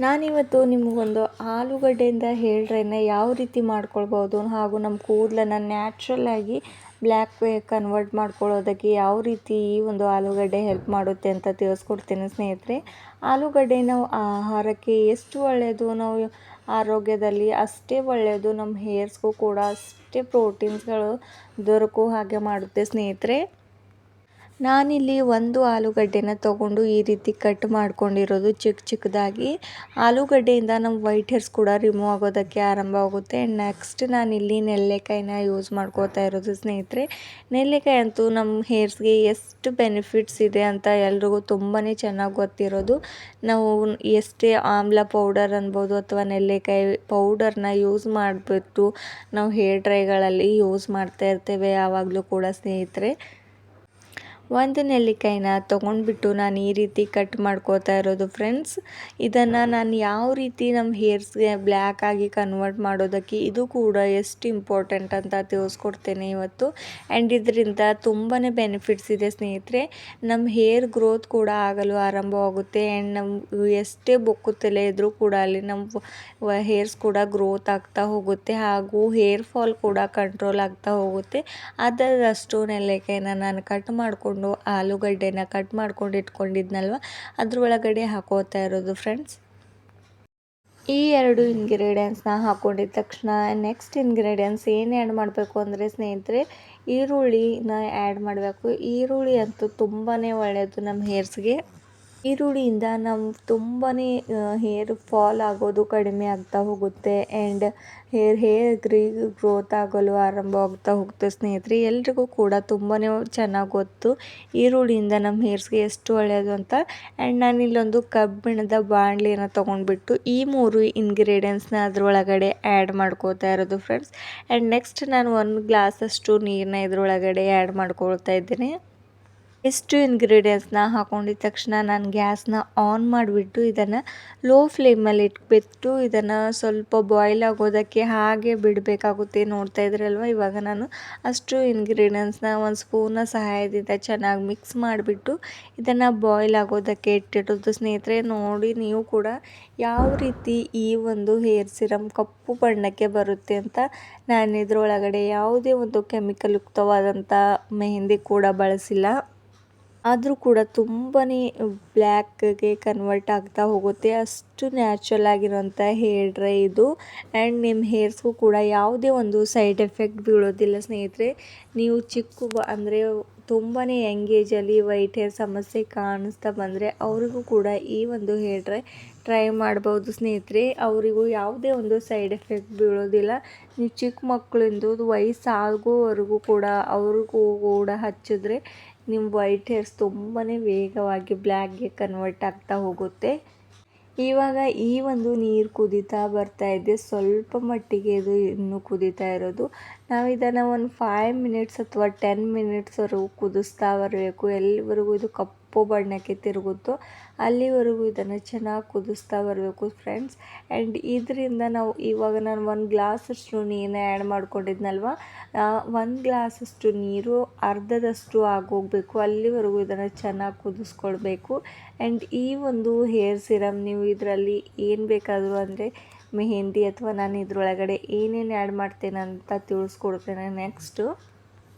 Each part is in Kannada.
ನಾನಿವತ್ತು ನಿಮಗೊಂದು ಆಲೂಗಡ್ಡೆಯಿಂದ ಹೇರ್ ಡ್ರೈನ ಯಾವ ರೀತಿ ಮಾಡ್ಕೊಳ್ಬೋದು ಹಾಗೂ ನಮ್ಮ ಕೂದಲನ್ನು ನ್ಯಾಚುರಲ್ಲಾಗಿ ಬ್ಲ್ಯಾಕ್ ಕನ್ವರ್ಟ್ ಮಾಡ್ಕೊಳ್ಳೋದಕ್ಕೆ ಯಾವ ರೀತಿ ಈ ಒಂದು ಆಲೂಗಡ್ಡೆ ಹೆಲ್ಪ್ ಮಾಡುತ್ತೆ ಅಂತ ತಿಳಿಸ್ಕೊಡ್ತೀನಿ ಸ್ನೇಹಿತರೆ. ಆಲೂಗಡ್ಡೆ ನಾವು ಆಹಾರಕ್ಕೆ ಎಷ್ಟು ಒಳ್ಳೆಯದು, ನಾವು ಆರೋಗ್ಯದಲ್ಲಿ ಅಷ್ಟೇ ಒಳ್ಳೆಯದು, ನಮ್ಮ ಹೇರ್ಸ್ಗೂ ಕೂಡ ಅಷ್ಟೇ ಪ್ರೋಟೀನ್ಸ್ಗಳು ದೊರಕೋ ಹಾಗೆ ಮಾಡುತ್ತೆ ಸ್ನೇಹಿತರೆ. ನಾನಿಲ್ಲಿ ಒಂದು ಆಲೂಗಡ್ಡೆನ ತೊಗೊಂಡು ಈ ರೀತಿ ಕಟ್ ಮಾಡ್ಕೊಂಡಿರೋದು ಚಿಕ್ಕದಾಗಿ. ಆಲೂಗಡ್ಡೆಯಿಂದ ನಮ್ಮ ವೈಟ್ ಹೇರ್ಸ್ ಕೂಡ ರಿಮೂವ್ ಆಗೋದಕ್ಕೆ ಆರಂಭವಾಗುತ್ತೆ. ಆ್ಯಂಡ್ ನೆಕ್ಸ್ಟ್ ನಾನಿಲ್ಲಿ ನೆಲ್ಲೆಕಾಯಿನ ಯೂಸ್ ಮಾಡ್ಕೋತಾ ಇರೋದು ಸ್ನೇಹಿತರೆ. ನೆಲ್ಲೆಕಾಯಿ ಅಂತೂ ನಮ್ಮ ಹೇರ್ಸ್ಗೆ ಎಷ್ಟು ಬೆನಿಫಿಟ್ಸ್ ಇದೆ ಅಂತ ಎಲ್ರಿಗೂ ತುಂಬಾ ಚೆನ್ನಾಗಿ ಗೊತ್ತಿರೋದು. ನಾವು ಎಷ್ಟೇ ಆಮ್ಲ ಪೌಡರ್ ಅನ್ಬೋದು ಅಥವಾ ನೆಲ್ಲೆಕಾಯಿ ಪೌಡರ್ನ ಯೂಸ್ ಮಾಡಿಬಿಟ್ಟು ನಾವು ಹೇರ್ ಡ್ರೈಗಳಲ್ಲಿ ಯೂಸ್ ಮಾಡ್ತಾ ಇರ್ತೇವೆ ಯಾವಾಗಲೂ ಕೂಡ ಸ್ನೇಹಿತರೆ. ಒಂದು ನೆಲ್ಲಿಕಾಯಿನ ತೊಗೊಂಡ್ಬಿಟ್ಟು ನಾನು ಈ ರೀತಿ ಕಟ್ ಮಾಡ್ಕೋತಾ ಇರೋದು ಫ್ರೆಂಡ್ಸ್. ಇದನ್ನು ನಾನು ಯಾವ ರೀತಿ ನಮ್ಮ ಹೇರ್ಸ್ಗೆ ಬ್ಲ್ಯಾಕ್ ಆಗಿ ಕನ್ವರ್ಟ್ ಮಾಡೋದಕ್ಕೆ ಇದು ಕೂಡ ಎಷ್ಟು ಇಂಪಾರ್ಟೆಂಟ್ ಅಂತ ತಿಳಿಸ್ಕೊಡ್ತೇನೆ ಇವತ್ತು. ಆ್ಯಂಡ್ ಇದರಿಂದ ತುಂಬಾ ಬೆನಿಫಿಟ್ಸ್ ಇದೆ ಸ್ನೇಹಿತರೆ. ನಮ್ಮ ಹೇರ್ ಗ್ರೋತ್ ಕೂಡ ಆಗಲು ಆರಂಭವಾಗುತ್ತೆ. ಆ್ಯಂಡ್ ನಮ್ಮ ಎಷ್ಟೇ ಬೊಕ್ಕು ತಲೆ ಇದ್ದರೂ ಕೂಡ ಅಲ್ಲಿ ನಮ್ಮ ಹೇರ್ಸ್ ಕೂಡ ಗ್ರೋತ್ ಆಗ್ತಾ ಹೋಗುತ್ತೆ ಹಾಗೂ ಹೇರ್ ಫಾಲ್ ಕೂಡ ಕಂಟ್ರೋಲ್ ಆಗ್ತಾ ಹೋಗುತ್ತೆ. ಅದರಷ್ಟು ನೆಲ್ಲಿಕಾಯಿನ ನಾನು ಕಟ್ ಮಾಡಿಕೊಂಡು ಆಲೂಗಡ್ಡೆನ ಕಟ್ ಮಾಡ್ಕೊಂಡು ಇಟ್ಕೊಂಡಿದ್ನಲ್ವ ಅದ್ರೊಳಗಡೆ ಹಾಕೋತಾ ಇರೋದು ಫ್ರೆಂಡ್ಸ್. ಈ ಎರಡು ಇಂಗ್ರೀಡಿಯೆಂಟ್ಸ್ನ ಹಾಕೊಂಡಿದ ತಕ್ಷಣ ನೆಕ್ಸ್ಟ್ ಇಂಗ್ರೀಡಿಯೆಂಟ್ಸ್ ಏನು ಆ್ಯಡ್ ಮಾಡಬೇಕು ಅಂದರೆ ಸ್ನೇಹಿತರೆ, ಈರುಳ್ಳಿನ ಆ್ಯಡ್ ಮಾಡಬೇಕು. ಈರುಳ್ಳಿ ಅಂತೂ ತುಂಬಾ ಒಳ್ಳೆಯದು ನಮ್ಮ ಹೇರ್ಸ್ಗೆ. ಈರುಳ್ಳಿಯಿಂದ ನಮ್ಮ ತುಂಬಾ ಹೇರ್ ಫಾಲ್ ಆಗೋದು ಕಡಿಮೆ ಆಗ್ತಾ ಹೋಗುತ್ತೆ. ಆ್ಯಂಡ್ ಹೇರ್ ಗ್ರೋತ್ ಆಗಲು ಆರಂಭವಾಗ್ತಾ ಹೋಗುತ್ತೆ ಸ್ನೇಹಿತರೆ. ಎಲ್ರಿಗೂ ಕೂಡ ತುಂಬಾ ಚೆನ್ನಾಗಿ ಗೊತ್ತು ಈರುಳ್ಳಿಯಿಂದ ನಮ್ಮ ಹೇರ್ಸ್ಗೆ ಎಷ್ಟು ಒಳ್ಳೆಯದು ಅಂತ. ಆ್ಯಂಡ್ ನಾನಿಲ್ಲೊಂದು ಕಬ್ಬಿಣದ ಬಾಣಲಿನ ತೊಗೊಂಡ್ಬಿಟ್ಟು ಈ 3 ಇಂಗ್ರೀಡಿಯೆಂಟ್ಸ್ನ ಅದರೊಳಗಡೆ ಆ್ಯಡ್ ಮಾಡ್ಕೋತಾ ಇರೋದು ಫ್ರೆಂಡ್ಸ್. ಆ್ಯಂಡ್ ನೆಕ್ಸ್ಟ್ ನಾನು 1 ಗ್ಲಾಸಷ್ಟು ನೀರನ್ನ ಇದರೊಳಗಡೆ ಆ್ಯಡ್ ಮಾಡ್ಕೊಳ್ತಾ ಇದ್ದೀನಿ. ಇಷ್ಟು ಇಂಗ್ರೀಡಿಯೆಂಟ್ಸ್ನ ಹಾಕೊಂಡಿದ ತಕ್ಷಣ ನಾನು ಗ್ಯಾಸ್ನ ಆನ್ ಮಾಡಿಬಿಟ್ಟು ಇದನ್ನು ಲೋ ಫ್ಲೇಮಲ್ಲಿ ಇಟ್ಬಿಟ್ಟು ಇದನ್ನು ಸ್ವಲ್ಪ ಬಾಯ್ಲ್ ಆಗೋದಕ್ಕೆ ಹಾಗೆ ಬಿಡಬೇಕಾಗುತ್ತೆ. ನೋಡ್ತಾ ಇದ್ರಲ್ವ, ಇವಾಗ ನಾನು ಅಷ್ಟು ಇಂಗ್ರೀಡಿಯೆಂಟ್ಸ್ನ ಒಂದು ಸ್ಪೂನ್ನ ಸಹಾಯದಿಂದ ಚೆನ್ನಾಗಿ ಮಿಕ್ಸ್ ಮಾಡಿಬಿಟ್ಟು ಇದನ್ನು ಬಾಯ್ಲ್ ಆಗೋದಕ್ಕೆ ಇಟ್ಟಿರೋದು ಸ್ನೇಹಿತರೆ. ನೋಡಿ ನೀವು ಕೂಡ ಯಾವ ರೀತಿ ಈ ಒಂದು ಹೇರ್ ಸಿರಮ್ ಕಪ್ಪು ಬಣ್ಣಕ್ಕೆ ಬರುತ್ತೆ ಅಂತ. ನಾನು ಇದರೊಳಗಡೆ ಯಾವುದೇ ಒಂದು ಕೆಮಿಕಲ್ ಯುಕ್ತವಾದಂಥ ಮೆಹಂದಿ ಕೂಡ ಬಳಸಿಲ್ಲ. ಆದರೂ ಕೂಡ ತುಂಬಾ ಬ್ಲ್ಯಾಕ್ಗೆ ಕನ್ವರ್ಟ್ ಆಗ್ತಾ ಹೋಗುತ್ತೆ. ಅಷ್ಟು ನ್ಯಾಚುರಲ್ ಆಗಿರೋಂಥ ಹೇರ್ ಡ್ರೈ ಇದು. ಆ್ಯಂಡ್ ನಿಮ್ಮ ಹೇರ್ಸ್ಗೂ ಕೂಡ ಯಾವುದೇ ಒಂದು ಸೈಡ್ ಎಫೆಕ್ಟ್ ಬೀಳೋದಿಲ್ಲ ಸ್ನೇಹಿತರೆ. ನೀವು ಅಂದರೆ ತುಂಬಾ ಯಂಗ್ ಏಜಲ್ಲಿ ವೈಟ್ ಹೇರ್ ಸಮಸ್ಯೆ ಕಾಣಿಸ್ತಾ ಬಂದರೆ ಅವರಿಗೂ ಕೂಡ ಈ ಒಂದು ಹೇರ್ ಡ್ರೈ ಟ್ರೈ ಮಾಡ್ಬೋದು ಸ್ನೇಹಿತರೆ. ಅವರಿಗೂ ಯಾವುದೇ ಒಂದು ಸೈಡ್ ಎಫೆಕ್ಟ್ ಬೀಳೋದಿಲ್ಲ. ನೀವು ಚಿಕ್ಕ ಮಕ್ಕಳಿಂದ ವಯಸ್ಸಾಗೋವರೆಗೂ ಕೂಡ ಅವ್ರಿಗೂ ಕೂಡ ಹಚ್ಚಿದ್ರೆ ನಿಮ್ಮ ವೈಟ್ ಹೇರ್ಸ್ ತುಂಬಾ ವೇಗವಾಗಿ ಬ್ಲ್ಯಾಕ್ಗೆ ಕನ್ವರ್ಟ್ ಆಗ್ತಾ ಹೋಗುತ್ತೆ. ಇವಾಗ ಈ ಒಂದು ನೀರು ಕುದೀತಾ ಬರ್ತಾ ಇದೆ. ಸ್ವಲ್ಪ ಮಟ್ಟಿಗೆ ಇದು ಇನ್ನೂ ಕುದೀತಾ ಇರೋದು. ನಾವು ಇದನ್ನು ಒಂದು 5 ಮಿನಿಟ್ಸ್ ಅಥವಾ 10 ಮಿನಿಟ್ಸ್ವರೆಗೂ ಕುದಿಸ್ತಾ ಬರಬೇಕು. ಎಲ್ಲಿವರೆಗೂ ಇದು ಕಪ್ಪು ಬಣ್ಣಕ್ಕೆ ತಿರುಗುತ್ತೋ ಅಲ್ಲಿವರೆಗೂ ಇದನ್ನು ಚೆನ್ನಾಗಿ ಕುದಿಸ್ತಾ ಬರಬೇಕು ಫ್ರೆಂಡ್ಸ್. ಆ್ಯಂಡ್ ಇದರಿಂದ ನಾವು ಇವಾಗ ನಾನು 1 ಗ್ಲಾಸಷ್ಟು ನೀರನ್ನ ಆ್ಯಡ್ ಮಾಡ್ಕೊಂಡಿದ್ನಲ್ವ, 1 ಗ್ಲಾಸಷ್ಟು ನೀರು ಅರ್ಧದಷ್ಟು ಆಗೋಗಬೇಕು. ಅಲ್ಲಿವರೆಗೂ ಇದನ್ನು ಚೆನ್ನಾಗಿ ಕುದಿಸ್ಕೊಳ್ಬೇಕು. ಆ್ಯಂಡ್ ಈ ಒಂದು ಹೇರ್ ಸಿರಮ್ ನೀವು ಇದರಲ್ಲಿ ಏನು ಬೇಕಾದರೂ ಅಂದರೆ ಮೆಹಂದಿ ಅಥವಾ ನಾನು ಇದರೊಳಗಡೆ ಏನೇನು ಆ್ಯಡ್ ಮಾಡ್ತೇನೆ ಅಂತ ತಿಳಿಸ್ಕೊಡ್ತೇನೆ ನೆಕ್ಸ್ಟು.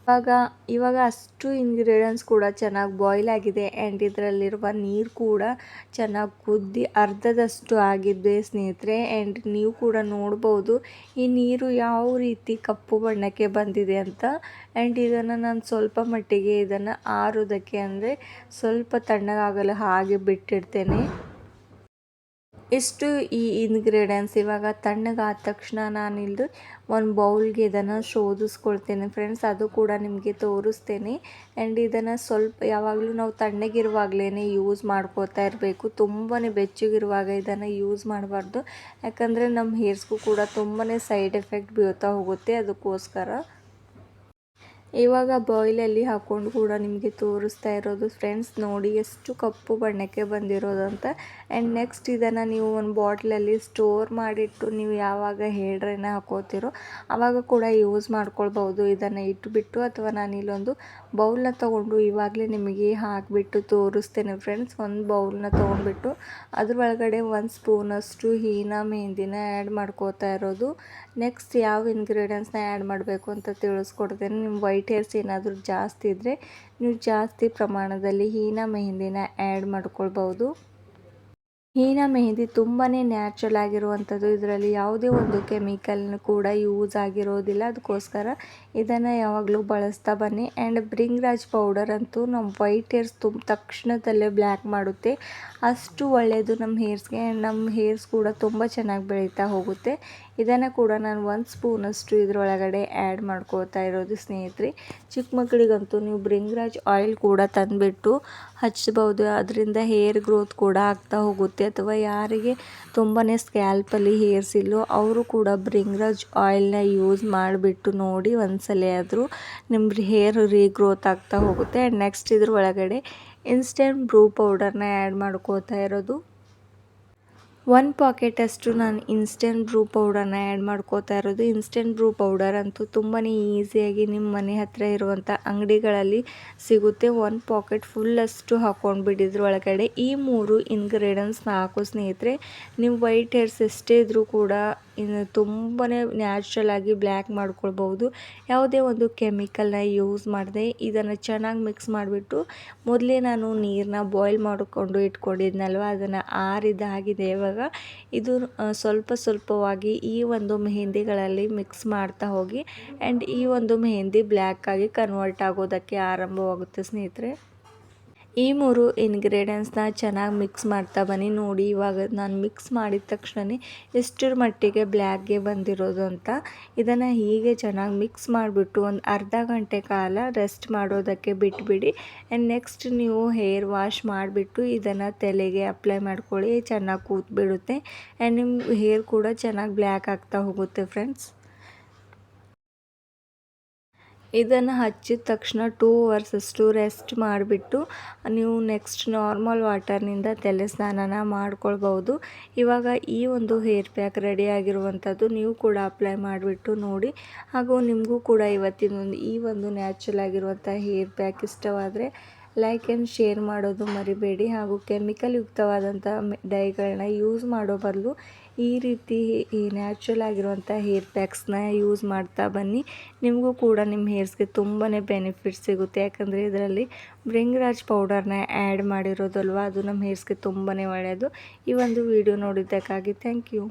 ಇವಾಗ ಅಷ್ಟು ಇಂಗ್ರೀಡಿಯೆಂಟ್ಸ್ ಕೂಡ ಚೆನ್ನಾಗಿ ಬಾಯ್ಲ್ ಆಗಿದೆ. ಆ್ಯಂಡ್ ಇದರಲ್ಲಿರುವ ನೀರು ಕೂಡ ಚೆನ್ನಾಗಿ ಕುದ್ದು ಅರ್ಧದಷ್ಟು ಆಗಿದೆ ಸ್ನೇಹಿತರೆ. ಆ್ಯಂಡ್ ನೀವು ಕೂಡ ನೋಡ್ಬೋದು ಈ ನೀರು ಯಾವ ರೀತಿ ಕಪ್ಪು ಬಣ್ಣಕ್ಕೆ ಬಂದಿದೆ ಅಂತ. ಆ್ಯಂಡ್ ಇದನ್ನು ನಾನು ಸ್ವಲ್ಪ ಮಟ್ಟಿಗೆ ಇದನ್ನು ಆರೋದಕ್ಕೆ ಅಂದರೆ ಸ್ವಲ್ಪ ತಣ್ಣಗಾಗಲು ಹಾಗೆ ಬಿಟ್ಟಿಡ್ತೇನೆ. ಇಷ್ಟು ಈ ಇಂಗ್ರೀಡಿಯೆಂಟ್ಸ್ ಇವಾಗ ತಣ್ಣಗಾದ ತಕ್ಷಣ ನಾನಿಲ್ಲಿ ಒಂದು ಬೌಲ್ಗೆ ಇದನ್ನು ಶೋಧಿಸ್ಕೊಳ್ತೇನೆ ಫ್ರೆಂಡ್ಸ್. ಅದು ಕೂಡ ನಿಮಗೆ ತೋರಿಸ್ತೇನೆ. ಆ್ಯಂಡ್ ಇದನ್ನು ಸ್ವಲ್ಪ ಯಾವಾಗಲೂ ನಾವು ತಣ್ಣಗಿರುವಾಗಲೇ ಯೂಸ್ ಮಾಡ್ಕೋತಾ ಇರಬೇಕು. ತುಂಬಾ ಬೆಚ್ಚಗಿರುವಾಗ ಇದನ್ನು ಯೂಸ್ ಮಾಡಬಾರ್ದು. ಯಾಕಂದರೆ ನಮ್ಮ ಹೇರ್ಸ್ಗೂ ಕೂಡ ತುಂಬಾ ಸೈಡ್ ಎಫೆಕ್ಟ್ ಬೀಳ್ತಾ ಹೋಗುತ್ತೆ. ಅದಕ್ಕೋಸ್ಕರ ಇವಾಗ ಬಾಯ್ಲಲ್ಲಿ ಹಾಕ್ಕೊಂಡು ಕೂಡ ನಿಮಗೆ ತೋರಿಸ್ತಾ ಇರೋದು ಫ್ರೆಂಡ್ಸ್. ನೋಡಿ ಎಷ್ಟು ಕಪ್ಪು ಬಣ್ಣಕ್ಕೆ ಬಂದಿರೋದು ಅಂತ. ಆ್ಯಂಡ್ ನೆಕ್ಸ್ಟ್ ಇದನ್ನು ನೀವು ಒಂದು ಬಾಟ್ಲಲ್ಲಿ ಸ್ಟೋರ್ ಮಾಡಿಟ್ಟು ನೀವು ಯಾವಾಗ ಹೇರ್ ಡ್ರೈನ ಹಾಕೋತಿರೋ ಆವಾಗ ಕೂಡ ಯೂಸ್ ಮಾಡ್ಕೊಳ್ಬೋದು. ಇದನ್ನು ಇಟ್ಟುಬಿಟ್ಟು ಅಥವಾ ನಾನು ಇಲ್ಲೊಂದು ಬೌಲ್ನ ತೊಗೊಂಡು ಇವಾಗಲೇ ನಿಮಗೆ ಹಾಕಿಬಿಟ್ಟು ತೋರಿಸ್ತೇನೆ ಫ್ರೆಂಡ್ಸ್. ಒಂದು ಬೌಲ್ನ ತೊಗೊಂಡ್ಬಿಟ್ಟು ಅದ್ರೊಳಗಡೆ 1 ಸ್ಪೂನಷ್ಟು ಹೀನಾ ಮೆಹಂದಿನ ಆ್ಯಡ್ ಮಾಡ್ಕೋತಾ ಇರೋದು. ನೆಕ್ಸ್ಟ್ ಯಾವ ಇಂಗ್ರೀಡಿಯೆಂಟ್ಸ್ನ ಆ್ಯಡ್ ಮಾಡಬೇಕು ಅಂತ ತಿಳಿಸ್ಕೊಡ್ತೇನೆ. ನಿಮ್ಮ ವೈಟ್ ಹೇರ್ಸ್ ಏನಾದರೂ ಜಾಸ್ತಿ ಇದ್ದರೆ ನೀವು ಜಾಸ್ತಿ ಪ್ರಮಾಣದಲ್ಲಿ ಹೀನಾ ಮೆಹಂದಿನ ಆ್ಯಡ್ ಮಾಡ್ಕೊಳ್ಬೋದು. ಹೀನಾ ಮೆಹಂದಿ ತುಂಬಾ ನ್ಯಾಚುರಲ್ ಆಗಿರುವಂಥದ್ದು. ಇದರಲ್ಲಿ ಯಾವುದೇ ಒಂದು ಕೆಮಿಕಲ್ ಕೂಡ ಯೂಸ್ ಆಗಿರೋದಿಲ್ಲ. ಅದಕ್ಕೋಸ್ಕರ ಇದನ್ನು ಯಾವಾಗಲೂ ಬಳಸ್ತಾ ಬನ್ನಿ. ಆ್ಯಂಡ್ ಬ್ರಿಂಗ್ರಾಜ್ ಪೌಡರ್ ಅಂತೂ ನಮ್ಮ ವೈಟ್ ಹೇರ್ಸ್ ತಕ್ಷಣದಲ್ಲೇ ಬ್ಲ್ಯಾಕ್ ಮಾಡುತ್ತೆ. ಅಷ್ಟು ಒಳ್ಳೆಯದು ನಮ್ಮ ಹೇರ್ಸ್ಗೆ. ಆ್ಯಂಡ್ ನಮ್ಮ ಹೇರ್ಸ್ ಕೂಡ ತುಂಬ ಚೆನ್ನಾಗಿ ಬೆಳೀತಾ ಹೋಗುತ್ತೆ. ಇದನ್ನು ಕೂಡ ನಾನು 1 ಸ್ಪೂನಷ್ಟು ಇದರೊಳಗಡೆ ಆ್ಯಡ್ ಮಾಡ್ಕೋತಾ ಇರೋದು ಸ್ನೇಹಿತರೆ. ಚಿಕ್ಕ ಮಕ್ಕಳಿಗಂತೂ ನೀವು ಬ್ರಿಂಗ್ರಾಜ್ ಆಯಿಲ್ ಕೂಡ ತಂದುಬಿಟ್ಟು ಹಚ್ಬೋದು. ಅದರಿಂದ ಹೇರ್ ಗ್ರೋತ್ ಕೂಡ ಆಗ್ತಾ ಹೋಗುತ್ತೆ. ಅಥವಾ ಯಾರಿಗೆ ತುಂಬಾ ಸ್ಕ್ಯಾಲ್ಪಲ್ಲಿ ಹೇರ್ಸ್ ಇಲ್ಲೋ ಅವರು ಕೂಡ ಬ್ರಿಂಗ್ರಾಜ್ ಆಯಿಲ್ನ ಯೂಸ್ ಮಾಡಿಬಿಟ್ಟು ನೋಡಿ ಒಂದ್ಸಲ ಆದರೂ ನಿಮ್ಮ ಹೇರ್ ರೀಗ್ರೋತ್ ಆಗ್ತಾ ಹೋಗುತ್ತೆ. ಆ್ಯಂಡ್ ನೆಕ್ಸ್ಟ್ ಇದ್ರ ಒಳಗಡೆ ಇನ್ಸ್ಟೆಂಟ್ ಬ್ರೂ ಪೌಡರ್ನ ಆ್ಯಡ್ ಮಾಡ್ಕೋತಾ ಇರೋದು. 1 ಪಾಕೆಟಷ್ಟು ನಾನು ಇನ್ಸ್ಟೆಂಟ್ ಬ್ರೂ ಪೌಡರ್ನ ಆ್ಯಡ್ ಮಾಡ್ಕೋತಾ ಇರೋದು. ಇನ್ಸ್ಟೆಂಟ್ ಬ್ರೂ ಪೌಡರ್ ಅಂತೂ ತುಂಬಾ ಈಸಿಯಾಗಿ ನಿಮ್ಮ ಮನೆ ಹತ್ತಿರ ಇರುವಂಥ ಅಂಗಡಿಗಳಲ್ಲಿ ಸಿಗುತ್ತೆ. 1 ಪಾಕೆಟ್ ಫುಲ್ಲಷ್ಟು ಹಾಕ್ಕೊಂಡ್ಬಿಟ್ಟು ಇದ್ರೊಳಗಡೆ ಈ 3 ಇಂಗ್ರೀಡಿಯೆಂಟ್ಸ್ನ ಹಾಕೋ ಸ್ನೇಹಿತರೆ. ನೀವು ವೈಟ್ ಹೇರ್ಸ್ ಎಷ್ಟೇ ಇದ್ದರೂ ಕೂಡ ಇನ್ನು ತುಂಬಾ ನ್ಯಾಚುರಲ್ ಆಗಿ ಬ್ಲ್ಯಾಕ್ ಮಾಡ್ಕೊಳ್ಬೋದು. ಯಾವುದೇ ಒಂದು ಕೆಮಿಕಲ್ನ ಯೂಸ್ ಮಾಡದೆ ಇದನ್ನು ಚೆನ್ನಾಗಿ ಮಿಕ್ಸ್ ಮಾಡಿಬಿಟ್ಟು ಮೊದಲೇ ನಾನು ನೀರನ್ನ ಬಾಯ್ಲ್ ಮಾಡಿಕೊಂಡು ಇಟ್ಕೊಂಡಿದ್ನಲ್ವ ಅದನ್ನು ಆರಿದಾಗಿದೆ. ಇವಾಗ ಇದು ಸ್ವಲ್ಪ ಸ್ವಲ್ಪವಾಗಿ ಈ ಒಂದು ಮೆಹಂದಿಗಳಲ್ಲಿ ಮಿಕ್ಸ್ ಮಾಡ್ತಾ ಹೋಗಿ ಆ್ಯಂಡ್ ಈ ಒಂದು ಮೆಹಂದಿ ಬ್ಲ್ಯಾಕಾಗಿ ಕನ್ವರ್ಟ್ ಆಗೋದಕ್ಕೆ ಆರಂಭವಾಗುತ್ತೆ ಸ್ನೇಹಿತರೆ. ಈ 3 ಇಂಗ್ರೀಡಿಯೆಂಟ್ಸ್ನ ಚೆನ್ನಾಗಿ ಮಿಕ್ಸ್ ಮಾಡ್ತಾ ಬನ್ನಿ. ನೋಡಿ ಇವಾಗ ನಾನು ಮಿಕ್ಸ್ ಮಾಡಿದ ತಕ್ಷಣ ಎಷ್ಟರ ಮಟ್ಟಿಗೆ ಬ್ಲ್ಯಾಕ್ಗೆ ಬಂದಿರೋದು ಅಂತ. ಇದನ್ನು ಹೀಗೆ ಚೆನ್ನಾಗಿ ಮಿಕ್ಸ್ ಮಾಡಿಬಿಟ್ಟು ಒಂದು ಅರ್ಧ ಗಂಟೆ ಕಾಲ ರೆಸ್ಟ್ ಮಾಡೋದಕ್ಕೆ ಬಿಟ್ಬಿಡಿ. ಆ್ಯಂಡ್ ನೆಕ್ಸ್ಟ್ ನೀವು ಹೇರ್ ವಾಶ್ ಮಾಡಿಬಿಟ್ಟು ಇದನ್ನು ತಲೆಗೆ ಅಪ್ಲೈ ಮಾಡ್ಕೊಳ್ಳಿ. ಚೆನ್ನಾಗಿ ಕೂತ್ಬಿಡುತ್ತೆ ಆ್ಯಂಡ್ ನಿಮ್ಮ ಹೇರ್ ಕೂಡ ಚೆನ್ನಾಗಿ ಬ್ಲ್ಯಾಕ್ ಆಗ್ತಾ ಹೋಗುತ್ತೆ ಫ್ರೆಂಡ್ಸ್. ಇದನ್ನು ಹಚ್ಚಿದ ತಕ್ಷಣ 2 ಅವರ್ಸಷ್ಟು ರೆಸ್ಟ್ ಮಾಡಿಬಿಟ್ಟು ನೀವು ನೆಕ್ಸ್ಟ್ ನಾರ್ಮಲ್ ವಾಟರ್ನಿಂದ ತಲೆ ಸ್ನಾನನ ಮಾಡ್ಕೊಳ್ಬೋದು. ಇವಾಗ ಈ ಒಂದು ಹೇರ್ ಪ್ಯಾಕ್ ರೆಡಿ ಆಗಿರುವಂಥದ್ದು ನೀವು ಕೂಡ ಅಪ್ಲೈ ಮಾಡಿಬಿಟ್ಟು ನೋಡಿ. ಹಾಗೂ ನಿಮಗೂ ಕೂಡ ಇವತ್ತಿನೊಂದು ಈ ಒಂದು ನ್ಯಾಚುರಲ್ ಆಗಿರುವಂಥ ಹೇರ್ ಪ್ಯಾಕ್ ಇಷ್ಟವಾದರೆ ಲೈಕ್ ಆ್ಯಂಡ್ ಶೇರ್ ಮಾಡೋದು ಮರಿಬೇಡಿ. ಹಾಗೂ ಕೆಮಿಕಲ್ ಯುಕ್ತವಾದಂಥ ಡೈಗಳನ್ನ ಯೂಸ್ ಮಾಡೋ ಬದಲು ಈ ರೀತಿ ಈ ನ್ಯಾಚುರಲ್ ಆಗಿರುವಂಥ ಹೇರ್ ಪ್ಯಾಕ್ಸ್ನ ಯೂಸ್ ಮಾಡ್ತಾ ಬನ್ನಿ. ನಿಮಗೂ ಕೂಡ ನಿಮ್ಮ ಹೇರ್ಸ್ಗೆ ತುಂಬಾ ಬೆನಿಫಿಟ್ ಸಿಗುತ್ತೆ. ಯಾಕಂದರೆ ಇದರಲ್ಲಿ ಬ್ರಿಂಗ್ರಾಜ್ ಪೌಡರ್ನ ಆ್ಯಡ್ ಮಾಡಿರೋದಲ್ವ, ಅದು ನಮ್ಮ ಹೇರ್ಸ್ಗೆ ತುಂಬಾ ಒಳ್ಳೆಯದು. ಈ ಒಂದು ವಿಡಿಯೋ ನೋಡಿದ್ದಕ್ಕಾಗಿ ಥ್ಯಾಂಕ್ ಯು.